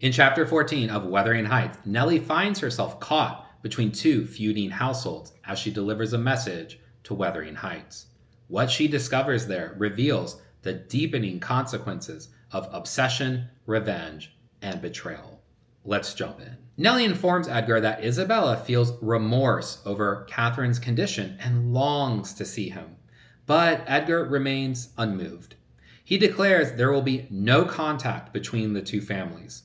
In Chapter 14 of Wuthering Heights, Nelly finds herself caught between two feuding households as she delivers a message to Wuthering Heights. What she discovers there reveals the deepening consequences of obsession, revenge, and betrayal. Let's jump in. Nelly informs Edgar that Isabella feels remorse over Catherine's condition and longs to see him, but Edgar remains unmoved. He declares there will be no contact between the two families,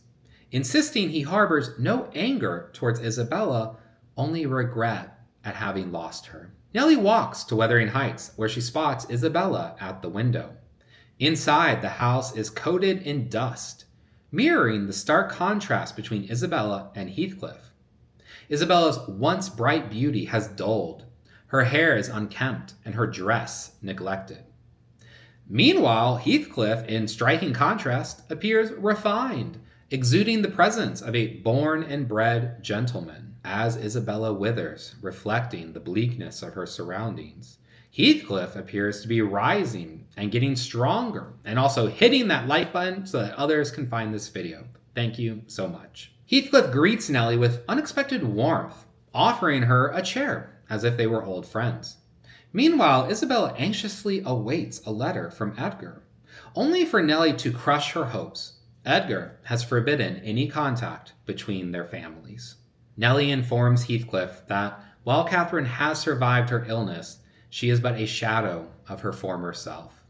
insisting he harbors no anger towards Isabella, only regret at having lost her. Nelly walks to Wuthering Heights, where she spots Isabella at the window. Inside, the house is coated in dust, mirroring the stark contrast between Isabella and Heathcliff. Isabella's once bright beauty has dulled. Her hair is unkempt and her dress neglected. Meanwhile, Heathcliff, in striking contrast, appears refined, exuding the presence of a born and bred gentleman, as Isabella withers, reflecting the bleakness of her surroundings. Heathcliff appears to be rising and getting stronger, and also hitting that like button so that others can find this video. Thank you so much. Heathcliff greets Nelly with unexpected warmth, offering her a chair, as if they were old friends. Meanwhile, Isabella anxiously awaits a letter from Edgar, only for Nelly to crush her hopes. Edgar has forbidden any contact between their families. Nelly informs Heathcliff that while Catherine has survived her illness, she is but a shadow of her former self.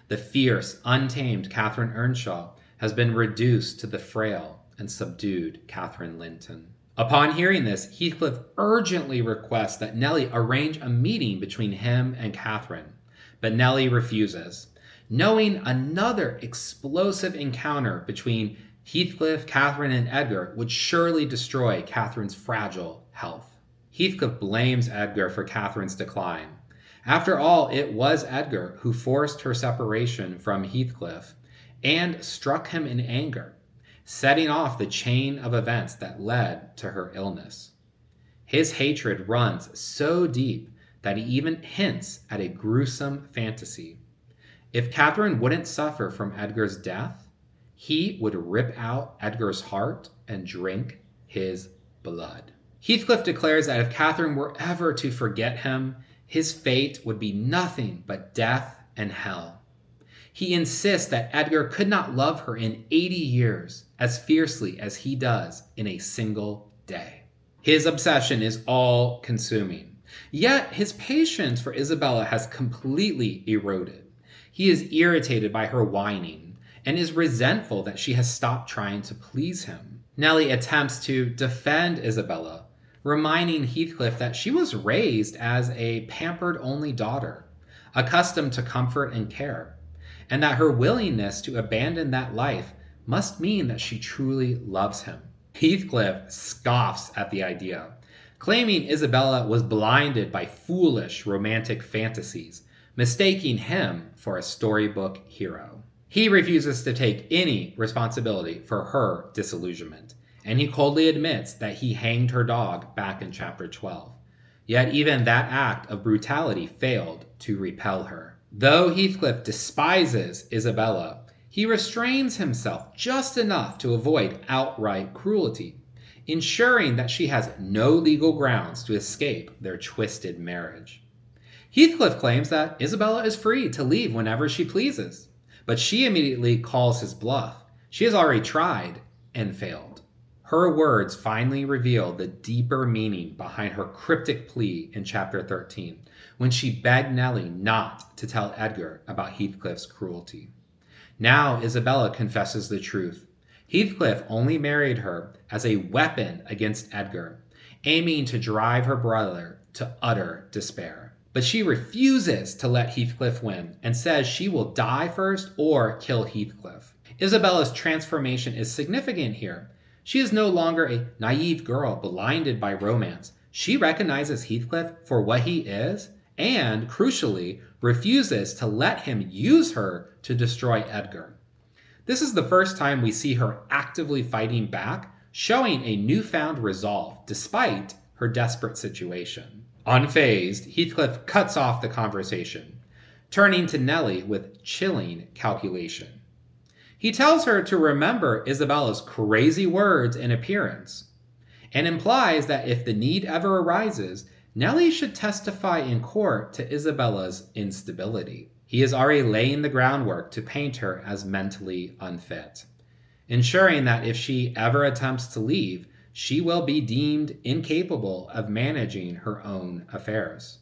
The fierce, untamed Catherine Earnshaw has been reduced to the frail and subdued Catherine Linton. Upon hearing this, Heathcliff urgently requests that Nelly arrange a meeting between him and Catherine, but Nelly refuses, knowing another explosive encounter between Heathcliff, Catherine, and Edgar would surely destroy Catherine's fragile health. Heathcliff blames Edgar for Catherine's decline. After all, it was Edgar who forced her separation from Heathcliff and struck him in anger, setting off the chain of events that led to her illness. His hatred runs so deep that he even hints at a gruesome fantasy. If Catherine wouldn't suffer from Edgar's death, he would rip out Edgar's heart and drink his blood. Heathcliff declares that if Catherine were ever to forget him, his fate would be nothing but death and hell. He insists that Edgar could not love her in 80 years as fiercely as he does in a single day. His obsession is all-consuming, yet his patience for Isabella has completely eroded. He is irritated by her whining and is resentful that she has stopped trying to please him. Nelly attempts to defend Isabella, reminding Heathcliff that she was raised as a pampered only daughter, accustomed to comfort and care, and that her willingness to abandon that life must mean that she truly loves him. Heathcliff scoffs at the idea, claiming Isabella was blinded by foolish romantic fantasies, mistaking him for a storybook hero. He refuses to take any responsibility for her disillusionment, and he coldly admits that he hanged her dog back in chapter 12. Yet even that act of brutality failed to repel her. Though Heathcliff despises Isabella, he restrains himself just enough to avoid outright cruelty, ensuring that she has no legal grounds to escape their twisted marriage. Heathcliff claims that Isabella is free to leave whenever she pleases, but she immediately calls his bluff. She has already tried and failed. Her words finally reveal the deeper meaning behind her cryptic plea in chapter 13, when she begged Nelly not to tell Edgar about Heathcliff's cruelty. Now Isabella confesses the truth. Heathcliff only married her as a weapon against Edgar, aiming to drive her brother to utter despair. But she refuses to let Heathcliff win and says she will die first or kill Heathcliff. Isabella's transformation is significant here. She is no longer a naive girl blinded by romance. She recognizes Heathcliff for what he is and, crucially, refuses to let him use her to destroy Edgar. This is the first time we see her actively fighting back, showing a newfound resolve despite her desperate situation. Unfazed, Heathcliff cuts off the conversation, turning to Nelly with chilling calculation. He tells her to remember Isabella's crazy words and appearance, and implies that if the need ever arises, Nelly should testify in court to Isabella's instability. He is already laying the groundwork to paint her as mentally unfit, ensuring that if she ever attempts to leave, she will be deemed incapable of managing her own affairs.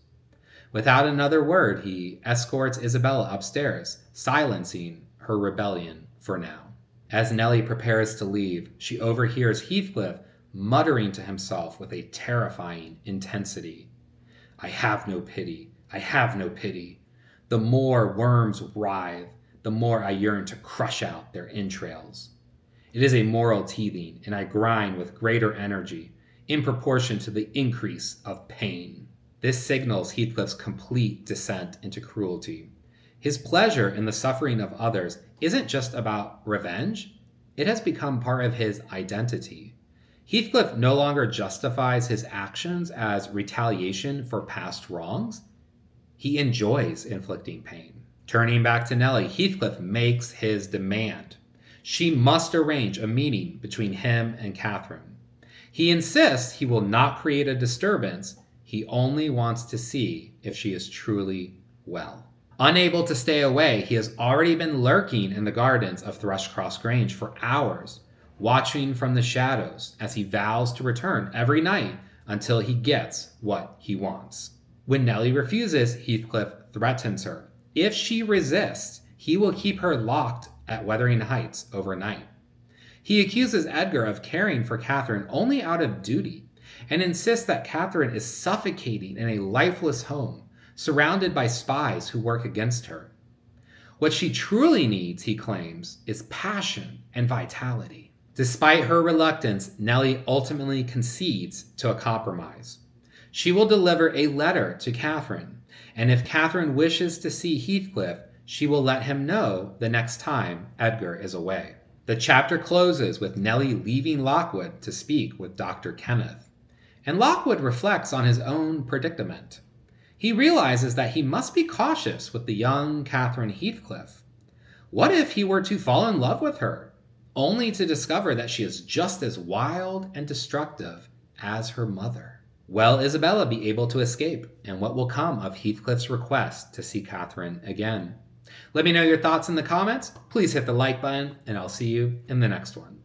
Without another word, he escorts Isabella upstairs, silencing her rebellion for now. As Nelly prepares to leave, she overhears Heathcliff muttering to himself with a terrifying intensity, "I have no pity, I have no pity. The more worms writhe, the more I yearn to crush out their entrails. It is a moral teething, and I grind with greater energy, in proportion to the increase of pain." This signals Heathcliff's complete descent into cruelty. His pleasure in the suffering of others isn't just about revenge, it has become part of his identity. Heathcliff no longer justifies his actions as retaliation for past wrongs. He enjoys inflicting pain. Turning back to Nelly, Heathcliff makes his demand. She must arrange a meeting between him and Catherine. He insists he will not create a disturbance. He only wants to see if she is truly well. Unable to stay away, he has already been lurking in the gardens of Thrushcross Grange for hours, watching from the shadows as he vows to return every night until he gets what he wants. When Nelly refuses, Heathcliff threatens her. If she resists, he will keep her locked at Wuthering Heights overnight. He accuses Edgar of caring for Catherine only out of duty and insists that Catherine is suffocating in a lifeless home, surrounded by spies who work against her. What she truly needs, he claims, is passion and vitality. Despite her reluctance, Nelly ultimately concedes to a compromise. She will deliver a letter to Catherine, and if Catherine wishes to see Heathcliff, she will let him know the next time Edgar is away. The chapter closes with Nelly leaving Lockwood to speak with Dr. Kenneth, and Lockwood reflects on his own predicament. He realizes that he must be cautious with the young Catherine Heathcliff. What if he were to fall in love with her, only to discover that she is just as wild and destructive as her mother? Will Isabella be able to escape, and what will come of Heathcliff's request to see Catherine again? Let me know your thoughts in the comments. Please hit the like button, and I'll see you in the next one.